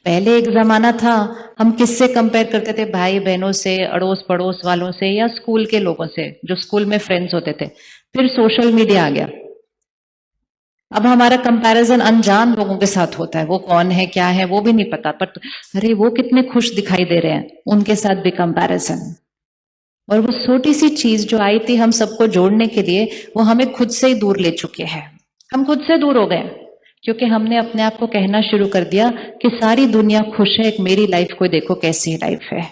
पहले एक जमाना था, हम किससे कंपेयर करते थे? भाई बहनों से, अड़ोस पड़ोस वालों से, या स्कूल के लोगों से जो स्कूल में फ्रेंड्स होते थे। फिर सोशल मीडिया आ गया। अब हमारा कंपैरिजन अनजान लोगों के साथ होता है। वो कौन है, क्या है, वो भी नहीं पता, बट अरे वो कितने खुश दिखाई दे रहे हैं, उनके साथ भी कंपैरिजन। और वो छोटी सी चीज जो आई थी हम सबको जोड़ने के लिए, वो हमें खुद से ही दूर ले चुके हैं। हम खुद से दूर हो गए क्योंकि हमने अपने आप को कहना शुरू कर दिया कि सारी दुनिया खुश है, एक मेरी लाइफ को देखो कैसी लाइफ है।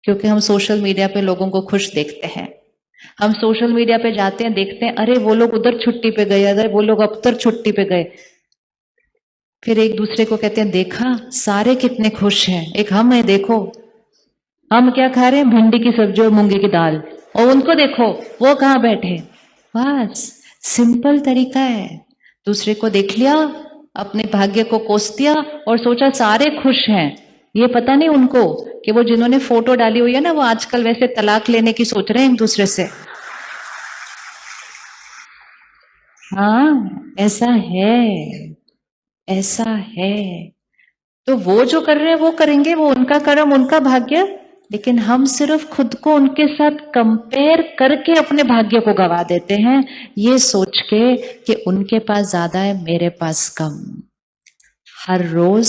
क्योंकि हम सोशल मीडिया पे लोगों को खुश देखते हैं। हम सोशल मीडिया पे जाते हैं, देखते हैं अरे वो लोग उधर छुट्टी पे गए, अरे वो लोग अब उधर छुट्टी पे गए। फिर एक दूसरे को कहते हैं देखा सारे कितने खुश हैं, एक हम है देखो, हम क्या खा रहे हैं? भिंडी की सब्जी और मूंगी की दाल। और उनको देखो वो कहाँ बैठे। बस सिंपल तरीका है। दूसरे को देख लिया, अपने भाग्य को कोस दिया और सोचा सारे खुश हैं। ये पता नहीं उनको कि वो जिन्होंने फोटो डाली हुई है ना, वो आजकल वैसे तलाक लेने की सोच रहे हैं एक दूसरे से। हाँ, ऐसा है, ऐसा है। तो वो जो कर रहे हैं वो करेंगे, वो उनका कर्म, उनका भाग्य। लेकिन हम सिर्फ खुद को उनके साथ कंपेयर करके अपने भाग्य को गवा देते हैं, ये सोच के कि उनके पास ज्यादा है, मेरे पास कम। हर रोज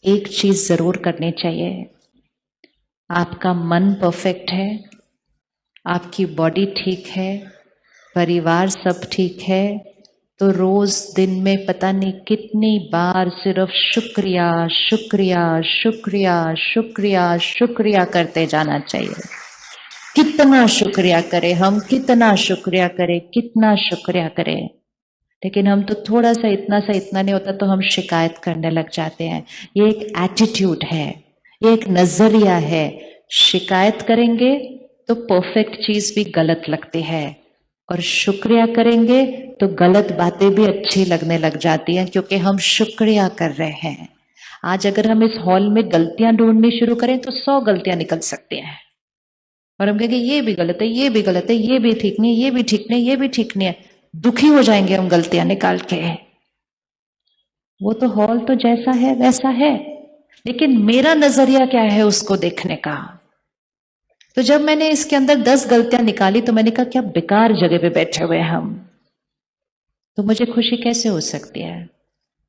एक चीज जरूर करनी चाहिए। आपका मन परफेक्ट है, आपकी बॉडी ठीक है, परिवार सब ठीक है, तो रोज दिन में पता नहीं कितनी बार सिर्फ शुक्रिया शुक्रिया शुक्रिया शुक्रिया शुक्रिया करते जाना चाहिए। कितना शुक्रिया करें हम, कितना शुक्रिया करें, कितना शुक्रिया करें। लेकिन हम तो थोड़ा सा इतना नहीं होता तो हम शिकायत करने लग जाते हैं। ये एक एटीट्यूड है, ये एक नजरिया है। शिकायत करेंगे तो परफेक्ट चीज भी गलत लगती है, और शुक्रिया करेंगे तो गलत बातें भी अच्छी लगने लग जाती हैं, क्योंकि हम शुक्रिया कर रहे हैं। आज अगर हम इस हॉल में गलतियां ढूंढनी शुरू करें तो 100 गलतियां निकल सकती हैं, और हम कहेंगे ये भी गलत है, ये भी गलत है, ये भी ठीक नहीं, ये भी ठीक नहीं, ये भी ठीक नहीं है। दुखी हो जाएंगे हम गलतियां निकाल के। वो तो हॉल तो जैसा है वैसा है, लेकिन मेरा नजरिया क्या है उसको देखने का। तो जब मैंने इसके अंदर 10 गलतियां निकाली तो मैंने कहा क्या बेकार जगह पे बैठे हुए हैं हम, तो मुझे खुशी कैसे हो सकती है।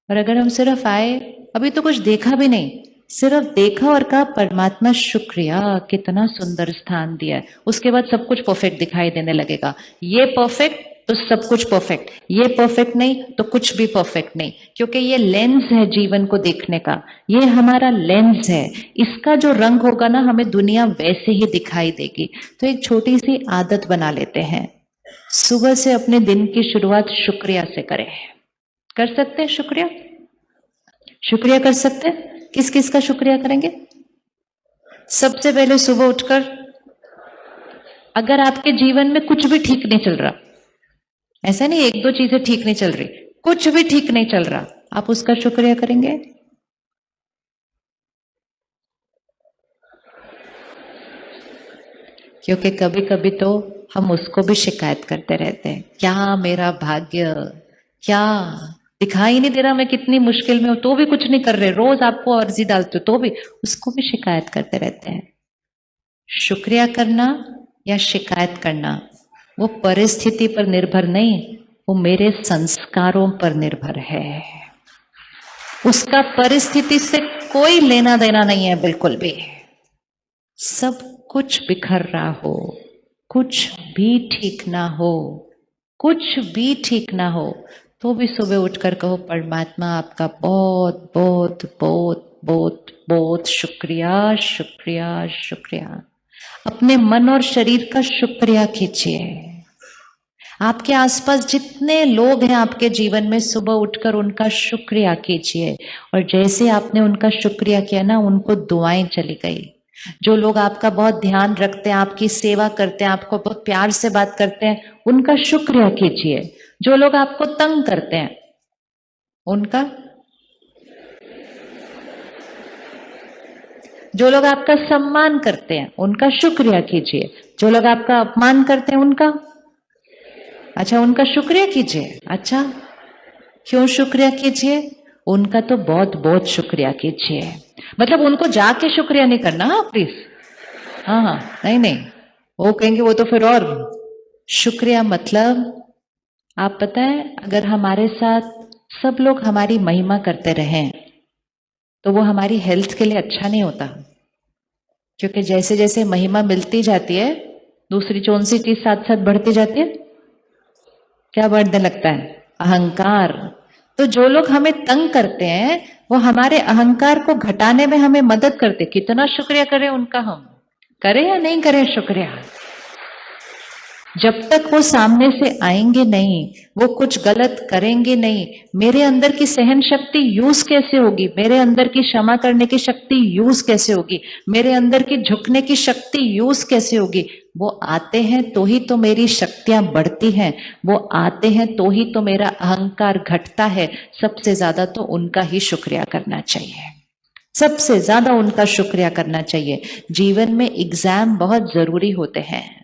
और अगर हम सिर्फ आए, अभी तो कुछ देखा भी नहीं, सिर्फ देखा और कहा परमात्मा शुक्रिया, कितना सुंदर स्थान दिया है, उसके बाद सब कुछ परफेक्ट दिखाई देने लगेगा। ये परफेक्ट तो सब कुछ परफेक्ट, ये परफेक्ट नहीं तो कुछ भी परफेक्ट नहीं, क्योंकि ये लेंस है जीवन को देखने का, ये हमारा लेंस है। इसका जो रंग होगा ना, हमें दुनिया वैसे ही दिखाई देगी। तो एक छोटी सी आदत बना लेते हैं, सुबह से अपने दिन की शुरुआत शुक्रिया से करें। कर सकते हैं शुक्रिया? शुक्रिया कर सकते हैं? किस किस का शुक्रिया करेंगे? सबसे पहले सुबह उठकर, अगर आपके जीवन में कुछ भी ठीक नहीं चल रहा, ऐसा नहीं एक दो चीजें ठीक नहीं चल रही, कुछ भी ठीक नहीं चल रहा, आप उसका शुक्रिया करेंगे? क्योंकि कभी कभी तो हम उसको भी शिकायत करते रहते हैं, क्या मेरा भाग्य, क्या दिखाई नहीं दे रहा, मैं कितनी मुश्किल में हूं तो भी कुछ नहीं कर रहे, रोज आपको अर्जी डालते हो तो भी, उसको भी शिकायत करते रहते हैं। शुक्रिया करना या शिकायत करना, वो परिस्थिति पर निर्भर नहीं, वो मेरे संस्कारों पर निर्भर है। उसका परिस्थिति से कोई लेना देना नहीं है बिल्कुल भी। सब कुछ बिखर रहा हो, कुछ भी ठीक ना हो, कुछ भी ठीक ना हो, तो भी सुबह उठकर कहो परमात्मा आपका बहुत बहुत बहुत बहुत बहुत शुक्रिया शुक्रिया शुक्रिया। अपने मन और शरीर का शुक्रिया कीजिए। आपके आसपास जितने लोग हैं आपके जीवन में, सुबह उठकर उनका शुक्रिया कीजिए। और जैसे आपने उनका शुक्रिया किया ना, उनको दुआएं चली गई। जो लोग आपका बहुत ध्यान रखते हैं, आपकी सेवा करते हैं, आपको बहुत प्यार से बात करते हैं, उनका शुक्रिया कीजिए। जो लोग आपको तंग करते हैं उनका, जो लोग आपका सम्मान करते हैं उनका शुक्रिया कीजिए। जो लोग आपका अपमान करते हैं उनका, अच्छा उनका शुक्रिया कीजिए। अच्छा, क्यों शुक्रिया कीजिए? उनका तो बहुत बहुत शुक्रिया कीजिए। मतलब उनको जाके शुक्रिया नहीं करना, हाँ प्लीज, हाँ हाँ, नहीं नहीं, वो कहेंगे वो तो फिर और। शुक्रिया मतलब, आप पता है, अगर हमारे साथ सब लोग हमारी महिमा करते रहें तो वो हमारी हेल्थ के लिए अच्छा नहीं होता। क्योंकि जैसे जैसे महिमा मिलती जाती है, दूसरी कौन सी चीज साथ साथ बढ़ती जाती है? क्या बढ़ने लगता है? अहंकार। तो जो लोग हमें तंग करते हैं वो हमारे अहंकार को घटाने में हमें मदद करते। कितना शुक्रिया करें उनका, हम करें या नहीं करें शुक्रिया? जब तक वो सामने से आएंगे नहीं, वो कुछ गलत करेंगे नहीं, मेरे अंदर की सहन शक्ति यूज कैसे होगी? मेरे अंदर की क्षमा करने की शक्ति यूज कैसे होगी? मेरे अंदर की झुकने की शक्ति यूज कैसे होगी? वो आते हैं तो ही तो मेरी शक्तियां बढ़ती हैं, वो आते हैं तो ही तो मेरा अहंकार घटता है। सबसे ज्यादा तो उनका ही शुक्रिया करना चाहिए, सबसे ज्यादा उनका शुक्रिया करना चाहिए। जीवन में एग्जाम बहुत जरूरी होते हैं।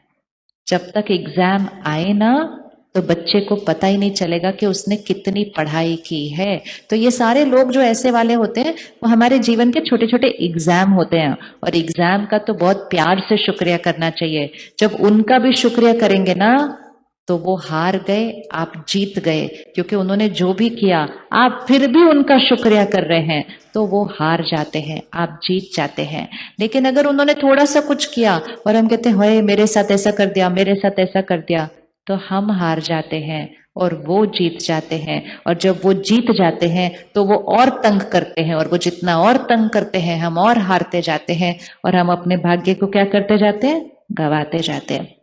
जब तक एग्जाम आए ना, तो बच्चे को पता ही नहीं चलेगा कि उसने कितनी पढ़ाई की है। तो ये सारे लोग जो ऐसे वाले होते हैं, वो हमारे जीवन के छोटे छोटे एग्जाम होते हैं, और एग्जाम का तो बहुत प्यार से शुक्रिया करना चाहिए। जब उनका भी शुक्रिया करेंगे ना, तो वो हार गए, आप जीत गए। क्योंकि उन्होंने जो भी किया, आप फिर भी उनका शुक्रिया कर रहे हैं, तो वो हार जाते हैं, आप जीत जाते हैं। लेकिन अगर उन्होंने थोड़ा सा कुछ किया और हम कहते हैं मेरे साथ ऐसा कर दिया, मेरे साथ ऐसा कर दिया, तो हम हार जाते हैं और वो जीत जाते हैं। और जब वो जीत जाते हैं तो वो और तंग करते हैं, और वो जितना और तंग करते हैं, हम और हारते जाते हैं, और हम अपने भाग्य को क्या करते जाते हैं? गवाते जाते हैं।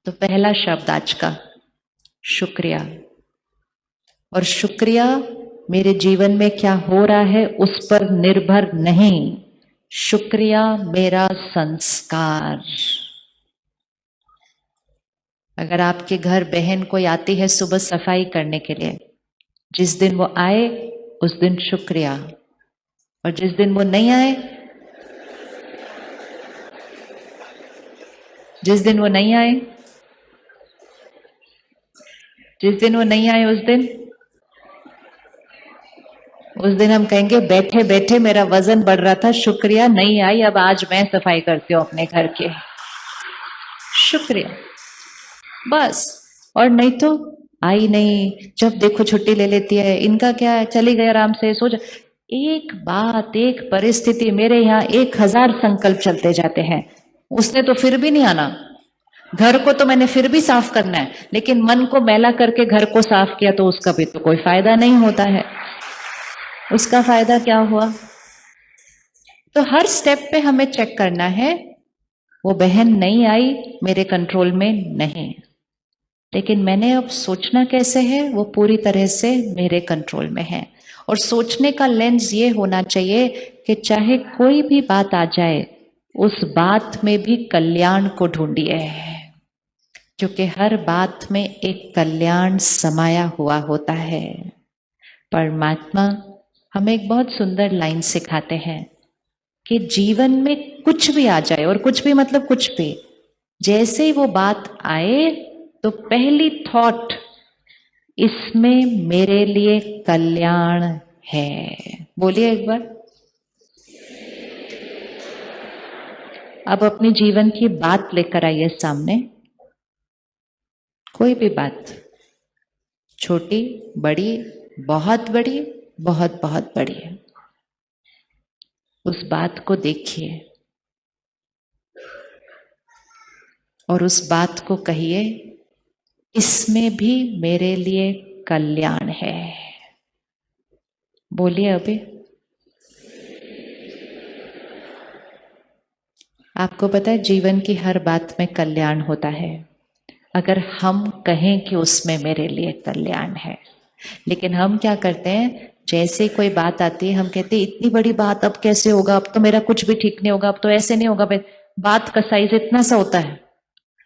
तो पहला शब्द आज का, शुक्रिया। और शुक्रिया मेरे जीवन में क्या हो रहा है उस पर निर्भर नहीं, शुक्रिया मेरा संस्कार। अगर आपके घर बहन कोई आती है सुबह सफाई करने के लिए, जिस दिन वो आए उस दिन शुक्रिया, और जिस दिन वो नहीं आए, जिस दिन वो नहीं आए, जिस दिन वो नहीं आए उस दिन हम कहेंगे बैठे बैठे मेरा वजन बढ़ रहा था, शुक्रिया नहीं आई, अब आज मैं सफाई करती हूँ अपने घर के। शुक्रिया बस। और नहीं तो आई नहीं, जब देखो छुट्टी ले लेती है, इनका क्या है, चली गई आराम से सो जा। एक बात, एक परिस्थिति, मेरे यहाँ 1000 संकल्प चलते जाते हैं। उसने तो फिर भी नहीं आना, घर को तो मैंने फिर भी साफ करना है, लेकिन मन को मैला करके घर को साफ किया तो उसका भी तो कोई फायदा नहीं होता है। उसका फायदा क्या हुआ? तो हर स्टेप पे हमें चेक करना है, वो बहन नहीं आई, मेरे कंट्रोल में नहीं, लेकिन मैंने अब सोचना कैसे है, वो पूरी तरह से मेरे कंट्रोल में है। और सोचने का लेंस ये होना चाहिए कि चाहे कोई भी बात आ जाए, उस बात में भी कल्याण को ढूंढिए, क्योंकि हर बात में एक कल्याण समाया हुआ होता है। परमात्मा हमें एक बहुत सुंदर लाइन सिखाते हैं कि जीवन में कुछ भी आ जाए, और कुछ भी मतलब कुछ भी, जैसे ही वो बात आए तो पहली थॉट, इसमें मेरे लिए कल्याण है। बोलिए एक बार। अब अपने जीवन की बात लेकर आइए सामने, कोई भी बात, छोटी बड़ी, बहुत बड़ी, बहुत बहुत बड़ी, उस बात को देखिए और उस बात को कहिए, इसमें भी मेरे लिए कल्याण है। बोलिए अभी। आपको पता है जीवन की हर बात में कल्याण होता है, अगर हम कहें कि उसमें मेरे लिए कल्याण है। लेकिन हम क्या करते हैं, जैसे कोई बात आती है हम कहते हैं इतनी बड़ी बात अब कैसे होगा, अब तो मेरा कुछ भी ठीक नहीं होगा, अब तो ऐसे नहीं होगा। बात का साइज इतना सा होता है,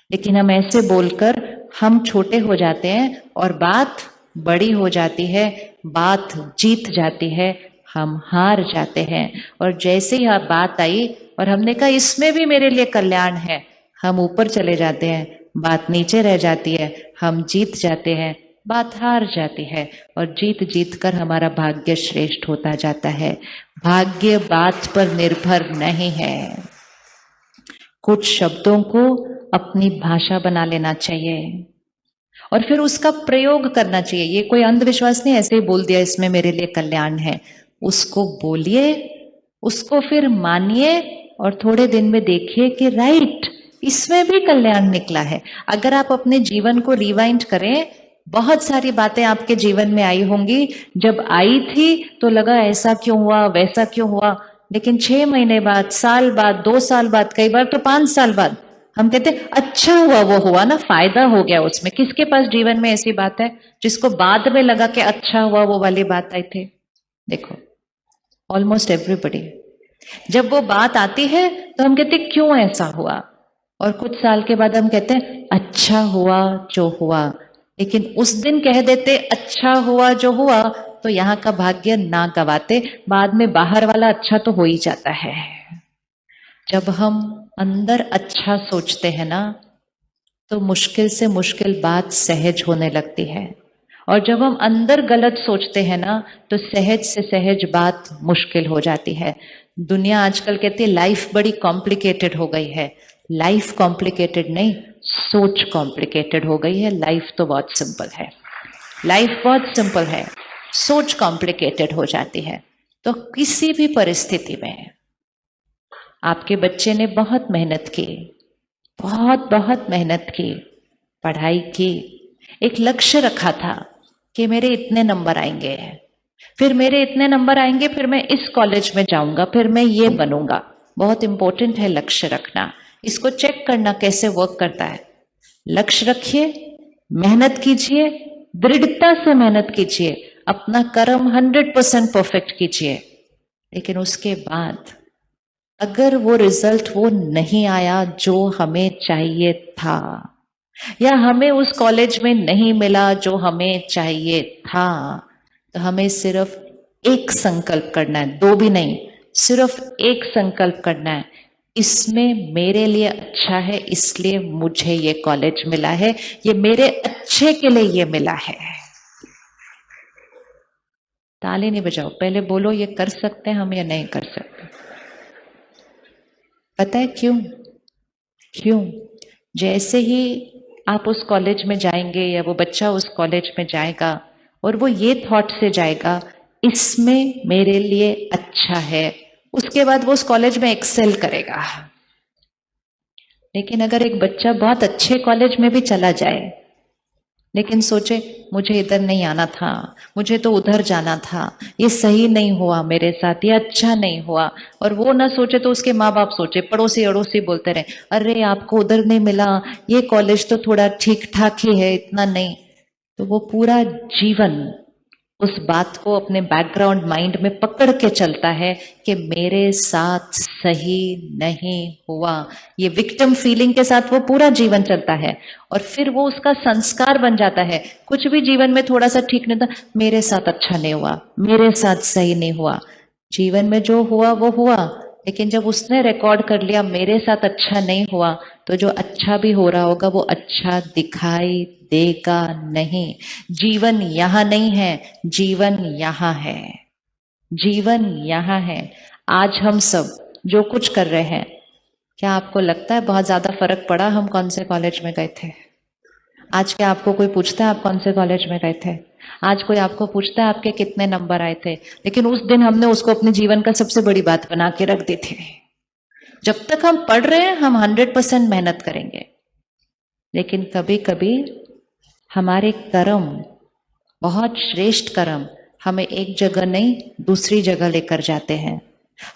लेकिन हम ऐसे बोलकर हम छोटे हो जाते हैं और बात बड़ी हो जाती है, बात जीत जाती है, हम हार जाते हैं। और जैसे ही बात आई और हमने कहा इसमें भी मेरे लिए कल्याण है, हम ऊपर चले जाते हैं, बात नीचे रह जाती है, हम जीत जाते हैं, बात हार जाती है, और जीत जीत कर हमारा भाग्य श्रेष्ठ होता जाता है। भाग्य बात पर निर्भर नहीं है। कुछ शब्दों को अपनी भाषा बना लेना चाहिए और फिर उसका प्रयोग करना चाहिए। ये कोई अंधविश्वास नहीं, ऐसे ही बोल दिया इसमें मेरे लिए कल्याण है। उसको बोलिए, उसको फिर मानिए और थोड़े दिन में देखिए कि राइट, इसमें भी कल्याण निकला है। अगर आप अपने जीवन को रिवाइंड करें, बहुत सारी बातें आपके जीवन में आई होंगी। जब आई थी तो लगा ऐसा क्यों हुआ, वैसा क्यों हुआ, लेकिन 6 महीने बाद, साल बाद, 2 साल बाद, कई बार तो 5 साल बाद हम कहते अच्छा हुआ वो हुआ ना, फायदा हो गया उसमें। किसके पास जीवन में ऐसी बात है जिसको बाद में लगा कि अच्छा हुआ वो वाली बात आई थी? देखो, ऑलमोस्ट एवरीबडी। जब वो बात आती है तो हम कहते क्यों ऐसा हुआ, और कुछ साल के बाद हम कहते हैं अच्छा हुआ जो हुआ। लेकिन उस दिन कह देते अच्छा हुआ जो हुआ तो यहाँ का भाग्य ना गवाते, बाद में बाहर वाला अच्छा तो हो ही जाता है। जब हम अंदर अच्छा सोचते हैं ना तो मुश्किल से मुश्किल बात सहज होने लगती है, और जब हम अंदर गलत सोचते हैं ना तो सहज से सहज बात मुश्किल हो जाती है। दुनिया आजकल कहती है लाइफ बड़ी कॉम्प्लिकेटेड हो गई है। लाइफ कॉम्प्लिकेटेड नहीं, सोच कॉम्प्लिकेटेड हो गई है। लाइफ तो बहुत सिंपल है, लाइफ बहुत सिंपल है, सोच कॉम्प्लिकेटेड हो जाती है। तो किसी भी परिस्थिति में आपके बच्चे ने बहुत मेहनत की, बहुत बहुत मेहनत की, पढ़ाई की, एक लक्ष्य रखा था कि मेरे इतने नंबर आएंगे, फिर मेरे इतने नंबर आएंगे, फिर मैं इस कॉलेज में जाऊंगा, फिर मैं ये बनूंगा। बहुत इंपॉर्टेंट है लक्ष्य रखना। इसको चेक करना कैसे वर्क करता है। लक्ष्य रखिए, मेहनत कीजिए, दृढ़ता से मेहनत कीजिए, अपना कर्म 100% परफेक्ट कीजिए। लेकिन उसके बाद अगर वो रिजल्ट वो नहीं आया जो हमें चाहिए था, या हमें उस कॉलेज में नहीं मिला जो हमें चाहिए था, तो हमें सिर्फ एक संकल्प करना है, दो भी नहीं, सिर्फ एक संकल्प करना है, इसमें मेरे लिए अच्छा है इसलिए मुझे ये कॉलेज मिला है, ये मेरे अच्छे के लिए ये मिला है। ताली नहीं बजाओ, पहले बोलो ये कर सकते हैं हम या नहीं कर सकते। पता है क्यों? क्यों? जैसे ही आप उस कॉलेज में जाएंगे या वो बच्चा उस कॉलेज में जाएगा और वो ये थॉट से जाएगा इसमें मेरे लिए अच्छा है, उसके बाद वो उस कॉलेज में एक्सेल करेगा। लेकिन अगर एक बच्चा बहुत अच्छे कॉलेज में भी चला जाए लेकिन सोचे मुझे इधर नहीं आना था, मुझे तो उधर जाना था, ये सही नहीं हुआ मेरे साथ, ये अच्छा नहीं हुआ, और वो ना सोचे तो उसके माँ बाप सोचे, पड़ोसी अड़ोसी बोलते रहे अरे आपको उधर नहीं मिला, ये कॉलेज तो थोड़ा ठीक ठाक ही है, इतना नहीं, तो वो पूरा जीवन उस बात को अपने बैकग्राउंड माइंड में पकड़ के चलता है कि मेरे साथ सही नहीं हुआ। ये विक्टिम फीलिंग के साथ वो पूरा जीवन चलता है और फिर वो उसका संस्कार बन जाता है। कुछ भी जीवन में थोड़ा सा ठीक नहीं था, मेरे साथ अच्छा नहीं हुआ, मेरे साथ सही नहीं हुआ। जीवन में जो हुआ वो हुआ, लेकिन जब उसने रिकॉर्ड कर लिया मेरे साथ अच्छा नहीं हुआ, तो जो अच्छा भी हो रहा होगा वो अच्छा दिखाई देगा नहीं। जीवन यहां नहीं है, जीवन यहां है, जीवन यहां है। आज हम सब जो कुछ कर रहे हैं, क्या आपको लगता है बहुत ज्यादा फर्क पड़ा हम कौन से कॉलेज में गए थे? आज क्या आपको कोई पूछता है आप कौन से कॉलेज में गए थे? आज कोई आपको पूछता है आपके कितने नंबर आए थे? लेकिन उस दिन हमने उसको अपने जीवन का सबसे बड़ी बात बना के रख दी थी। जब तक हम पढ़ रहे हैं हम 100% मेहनत करेंगे, लेकिन कभी कभी हमारे कर्म, बहुत श्रेष्ठ कर्म, हमें एक जगह नहीं दूसरी जगह लेकर जाते हैं।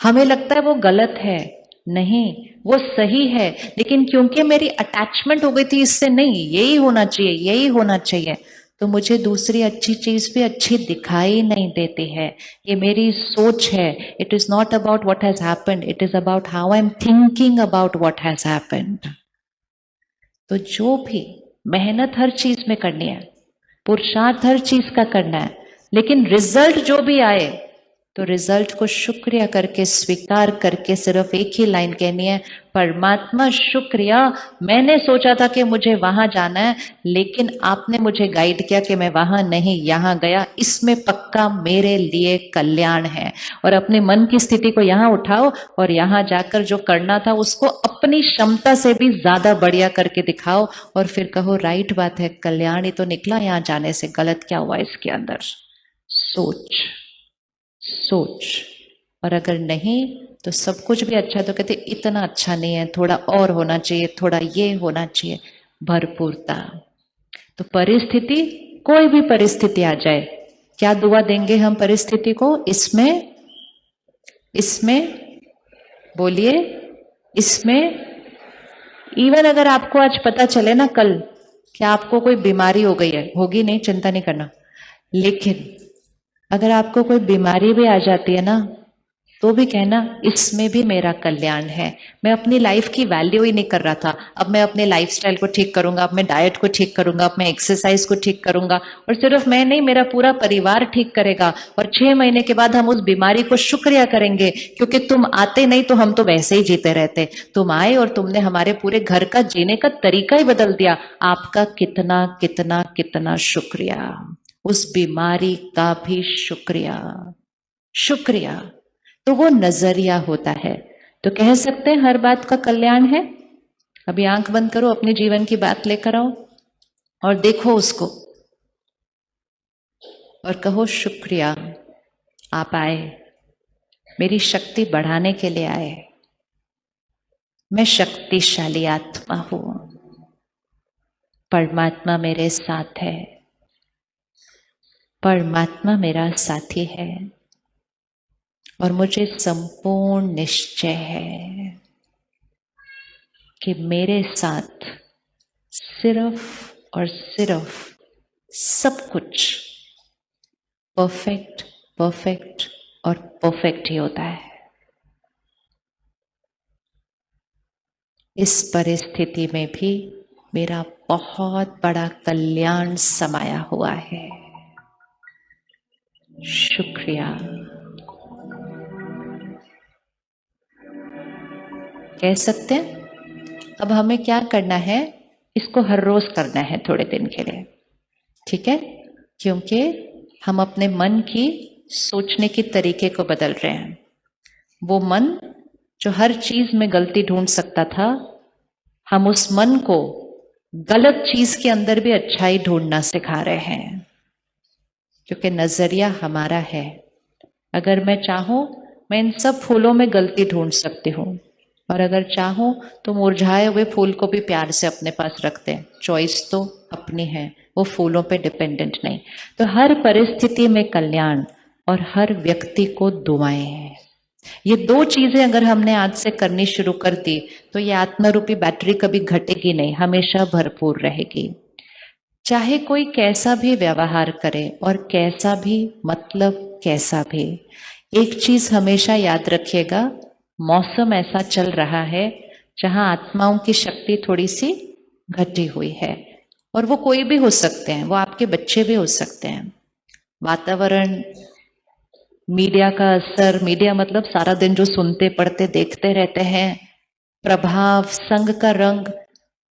हमें लगता है वो गलत है, नहीं वो सही है, लेकिन क्योंकि मेरी अटैचमेंट हो गई थी इससे, नहीं यही होना चाहिए, यही होना चाहिए, तो मुझे दूसरी अच्छी चीज भी अच्छी दिखाई नहीं देती है। ये मेरी सोच है। It is not about what has happened, it is about how I am thinking about what has happened. तो जो भी मेहनत हर चीज में करनी है, पुरुषार्थ हर चीज का करना है, लेकिन रिजल्ट जो भी आए तो रिजल्ट को शुक्रिया करके स्वीकार करके सिर्फ एक ही लाइन कहनी है, परमात्मा शुक्रिया, मैंने सोचा था कि मुझे वहां जाना है, लेकिन आपने मुझे गाइड किया कि मैं वहां नहीं यहां गया, इसमें पक्का मेरे लिए कल्याण है। और अपने मन की स्थिति को यहां उठाओ और यहां जाकर जो करना था उसको अपनी क्षमता से भी ज्यादा बढ़िया करके दिखाओ, और फिर कहो राइट बात है, कल्याण ही तो निकला यहां जाने से, गलत क्या हुआ इसके अंदर। सोच सोच। और अगर नहीं तो सब कुछ भी अच्छा, तो कहते इतना अच्छा नहीं है, थोड़ा और होना चाहिए, थोड़ा ये होना चाहिए, भरपूरता। तो परिस्थिति, कोई भी परिस्थिति आ जाए, क्या दुआ देंगे हम परिस्थिति को? इसमें इसमें बोलिए, इसमें। इवन अगर आपको आज पता चले ना कल कि आपको कोई बीमारी हो गई है, होगी नहीं, चिंता नहीं करना, लेकिन अगर आपको कोई बीमारी भी आ जाती है ना, तो भी कहना इसमें भी मेरा कल्याण है। मैं अपनी लाइफ की वैल्यू ही नहीं कर रहा था, अब मैं अपने लाइफस्टाइल को ठीक करूंगा, अब मैं डाइट को ठीक करूंगा, अब मैं एक्सरसाइज को ठीक करूंगा, और सिर्फ मैं नहीं, मेरा पूरा परिवार ठीक करेगा। और 6 महीने के बाद हम उस बीमारी को शुक्रिया करेंगे, क्योंकि तुम आते नहीं तो हम तो वैसे ही जीते रहते, तुम आए और तुमने हमारे पूरे घर का जीने का तरीका ही बदल दिया। आपका कितना कितना कितना शुक्रिया, उस बीमारी का भी शुक्रिया। शुक्रिया तो वो नजरिया होता है। तो कह सकते हैं हर बात का कल्याण है। अभी आंख बंद करो, अपने जीवन की बात लेकर आओ और देखो उसको, और कहो शुक्रिया, आप आए, मेरी शक्ति बढ़ाने के लिए आए, मैं शक्तिशाली आत्मा हूं, परमात्मा मेरे साथ है, परमात्मा मेरा साथी है, और मुझे संपूर्ण निश्चय है कि मेरे साथ सिर्फ और सिर्फ सब कुछ परफेक्ट परफेक्ट और परफेक्ट ही होता है। इस परिस्थिति में भी मेरा बहुत बड़ा कल्याण समाया हुआ है। शुक्रिया। कह सकते हैं। अब हमें क्या करना है, इसको हर रोज करना है थोड़े दिन के लिए, ठीक है? क्योंकि हम अपने मन की सोचने के तरीके को बदल रहे हैं। वो मन जो हर चीज में गलती ढूंढ सकता था, हम उस मन को गलत चीज के अंदर भी अच्छाई ढूंढना सिखा रहे हैं, क्योंकि नजरिया हमारा है। अगर मैं चाहूं, मैं इन सब फूलों में गलती ढूंढ सकती हूँ, और अगर चाहूं तो मुरझाए हुए फूल को भी प्यार से अपने पास रखते हैं। चॉइस तो अपनी है, वो फूलों पे डिपेंडेंट नहीं। तो हर परिस्थिति में कल्याण और हर व्यक्ति को दुआएं हैं। ये 2 चीजें अगर हमने आज से करनी शुरू कर दी, तो ये आत्मरूपी बैटरी कभी घटेगी नहीं, हमेशा भरपूर रहेगी। चाहे कोई कैसा भी व्यवहार करे और कैसा भी, मतलब कैसा भी, एक चीज हमेशा याद रखिएगा, मौसम ऐसा चल रहा है जहां आत्माओं की शक्ति थोड़ी सी घटी हुई है, और वो कोई भी हो सकते हैं, वो आपके बच्चे भी हो सकते हैं। वातावरण, मीडिया का असर, मीडिया मतलब सारा दिन जो सुनते पढ़ते देखते रहते हैं, प्रभाव, संग का रंग,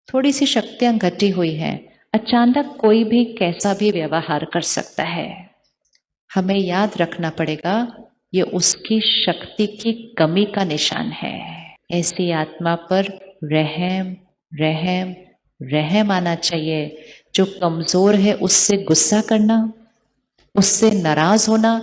थोड़ी सी शक्तियां घटी हुई हैं। अचानक कोई भी कैसा भी व्यवहार कर सकता है। हमें याद रखना पड़ेगा, ये उसकी शक्ति की कमी का निशान है। ऐसी आत्मा पर रहम रहम रहम आना चाहिए। जो कमजोर है उससे गुस्सा करना, उससे नाराज होना,